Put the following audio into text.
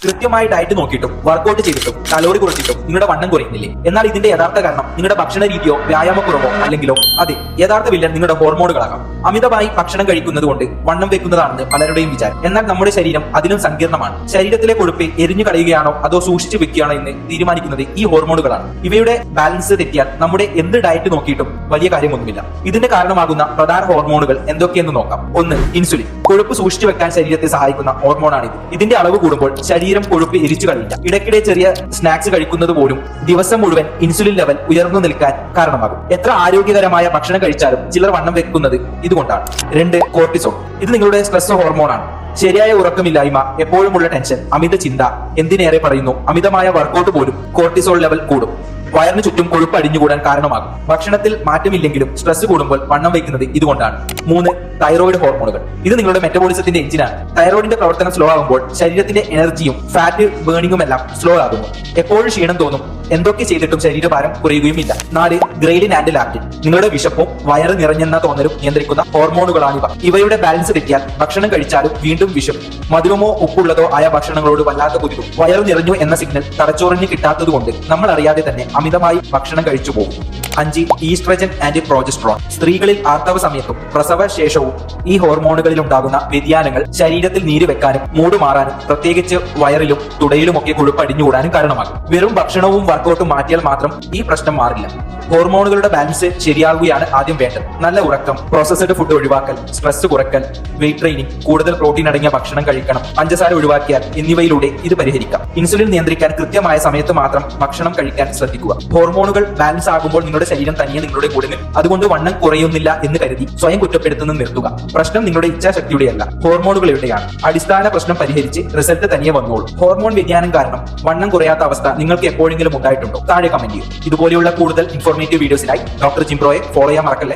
കൃത്യമായി ഡയറ്റ് നോക്കിയിട്ടും വർക്കൗട്ട് ചെയ്തിട്ടും കലോറി കുറച്ചിട്ടും നിങ്ങളുടെ വണ്ണം കുറയുന്നില്ലേ? എന്നാൽ ഇതിന്റെ യഥാർത്ഥ കാരണം നിങ്ങളുടെ ഭക്ഷണ രീതിയോ വ്യായാമക്കുറവോ അല്ലെങ്കിലോ? അതെ, യഥാർത്ഥ വില്ലൻ നിങ്ങളുടെ ഹോർമോണുകളാകാം. അമിതമായി ഭക്ഷണം കഴിക്കുന്നത് കൊണ്ട് വണ്ണം വെക്കുന്നതാണെന്ന് പലരുടെയും വിചാരം. എന്നാൽ നമ്മുടെ ശരീരം അതിലും സങ്കീർണമാണ്. ശരീരത്തിലെ കൊഴുപ്പ് എരിഞ്ഞു കളയുകയാണോ അതോ സൂക്ഷിച്ചു വെക്കുകയാണോ എന്ന് തീരുമാനിക്കുന്നത് ഈ ഹോർമോണുകളാണ്. ഇവയുടെ ബാലൻസ് തെറ്റിയാൽ നമ്മുടെ എന്ത് ഡയറ്റ് നോക്കിയിട്ടും വലിയ കാര്യമൊന്നുമില്ല. ഇതിന് കാരണമാകുന്ന പ്രധാന ഹോർമോണുകൾ എന്തൊക്കെയെന്ന് നോക്കാം. 1. ഇൻസുലിൻ. കൊഴുപ്പ് സൂക്ഷിച്ചു വെക്കാൻ ശരീരത്തെ സഹായിക്കുന്ന ഹോർമോണാണിത്. ഇതിന്റെ അളവ് കൂടുമ്പോൾ ശരീരം കൊഴുപ്പ് എരിച്ചു കളയില്ല. ഇടയ്ക്കിടെ ചെറിയ സ്നാക്സ് കഴിക്കുന്നത് പോലും ദിവസം മുഴുവൻ ഇൻസുലിൻ ലെവൽ ഉയർന്നു നിൽക്കാൻ കാരണമാകും. എത്ര ആരോഗ്യകരമായ ഭക്ഷണം കഴിച്ചാലും ചിലർ വണ്ണം വെക്കുന്നത് ഇതുകൊണ്ടാണ്. 2. കോർട്ടിസോൾ. ഇത് നിങ്ങളുടെ സ്ട്രെസ് ഹോർമോണാണ്. ശരിയായ ഉറക്കമില്ലായ്മ, എപ്പോഴുമുള്ള ടെൻഷൻ, അമിത ചിന്ത, എന്തിനേറെ പറയുന്നു അമിതമായ വർക്കൗട്ട് പോലും കോർട്ടിസോൾ ലെവൽ കൂടും. വയറിന് ചുറ്റും കൊഴുപ്പ് അടിഞ്ഞുകൂടാൻ കാരണമാകും. ഭക്ഷണത്തിൽ മാറ്റമില്ലെങ്കിലും സ്ട്രെസ് കൂടുമ്പോൾ വണ്ണം വയ്ക്കുന്നത് ഇതുകൊണ്ടാണ്. 3. തൈറോയിഡ് ഹോർമോണുകൾ. ഇത് നിങ്ങളുടെ മെറ്റബോളിസത്തിന്റെ എഞ്ചിനാണ്. തൈറോയിഡിന്റെ പ്രവർത്തനം സ്ലോ ആകുമ്പോൾ ശരീരത്തിന്റെ എനർജിയും ഫാറ്റ് ബേണിംഗും എല്ലാം സ്ലോ ആകുന്നു. എപ്പോഴും ക്ഷീണം തോന്നും. എന്തൊക്കെ ചെയ്തിട്ടും ശരീരഭാരം കുറയുകയുമില്ല. 4. ഗ്രേലിൻ ആൻഡ് ലാക്റ്റിൻ. നിങ്ങളുടെ വിശപ്പും വയറ് നിറഞ്ഞെന്ന തോന്നലും നിയന്ത്രിക്കുന്ന ഹോർമോണുകളാണിവ. ഇവയുടെ ബാലൻസ് തെറ്റിയാൽ ഭക്ഷണം കഴിച്ചാലും വീണ്ടും വിശപ്പ്. മധുരമോ ഉപ്പുള്ളതോ ആയ ഭക്ഷണങ്ങളോട് വല്ലാത്ത കുതിരും. വയറു നിറഞ്ഞു എന്ന സിഗ്നൽ തടച്ചോറിഞ്ഞ് കിട്ടാത്തതുകൊണ്ട് നമ്മൾ അറിയാതെ തന്നെ അമിതമായി ഭക്ഷണം കഴിച്ചു പോകും. 5. Oestrogen and progesterone. സ്ത്രീകളിൽ ആർത്തവ സമയത്തും പ്രസവ ശേഷവും ഈ ഹോർമോണുകളിൽ ഉണ്ടാകുന്ന വ്യതിയാനങ്ങൾ ശരീരത്തിൽ നീര് വെക്കാനും മൂട് മാറാനും പ്രത്യേകിച്ച് വയറിലും തുടയിലുമൊക്കെ കൊഴുപ്പ് അടിഞ്ഞുകൂടാനും കാരണമാകും. വെറും ഭക്ഷണവും വർക്കൗട്ടും മാറ്റിയാൽ മാത്രം ഈ പ്രശ്നം മാറില്ല. ഹോർമോണുകളുടെ ബാലൻസ് ശരിയാകുകയാണ് ആദ്യം വേണ്ടത്. നല്ല ഉറക്കം, പ്രോസസ്ഡ് ഫുഡ് ഒഴിവാക്കൽ, സ്ട്രെസ് കുറയ്ക്കൽ, വെയിറ്റ് ട്രെയിനിങ്, കൂടുതൽ പ്രോട്ടീൻ അടങ്ങിയ ഭക്ഷണം കഴിക്കണം, പഞ്ചസാര ഒഴിവാക്കിയാൽ എന്നിവയിലൂടെ ഇത് പരിഹരിക്കാം. ഇൻസുലിൻ നിയന്ത്രിക്കാൻ കൃത്യമായ സമയത്ത് മാത്രം ഭക്ഷണം കഴിക്കാൻ ശ്രദ്ധിക്കുക. ഹോർമോണുകൾ ബാലൻസ് ആകുമ്പോൾ നിങ്ങളുടെ ശരീരം തനിയെ നിങ്ങളുടെ കൂടെ നിൽക്കും. അതുകൊണ്ട് വണ്ണം കുറയുന്നില്ല എന്ന് കരുതി സ്വയം കുറ്റപ്പെടുത്തുന്നത് നിർത്തുക. പ്രശ്നം നിങ്ങളുടെ ഇച്ഛാശക്തിയുടെയല്ല, ഹോർമോണുകളുടെയാണ്. അടിസ്ഥാന പ്രശ്നം പരിഹരിച്ച് റിസൾട്ട് തനിയെ വന്നോളൂ. ഹോർമോൺ വ്യതിയാനം കാരണം വണ്ണം കുറയാത്ത അവസ്ഥ നിങ്ങൾക്ക് എപ്പോഴെങ്കിലും ഉണ്ടായിട്ടുണ്ടോ? താഴെ കമന്റ് ചെയ്യൂ. ഇതുപോലെയുള്ള കൂടുതൽ ഇൻഫോർമേറ്റീവ് വീഡിയോസിനായി ഡോക്ടർ ജിംബ്രോയെ ഫോളോ ചെയ്യാൻ മറക്കല്ലേ.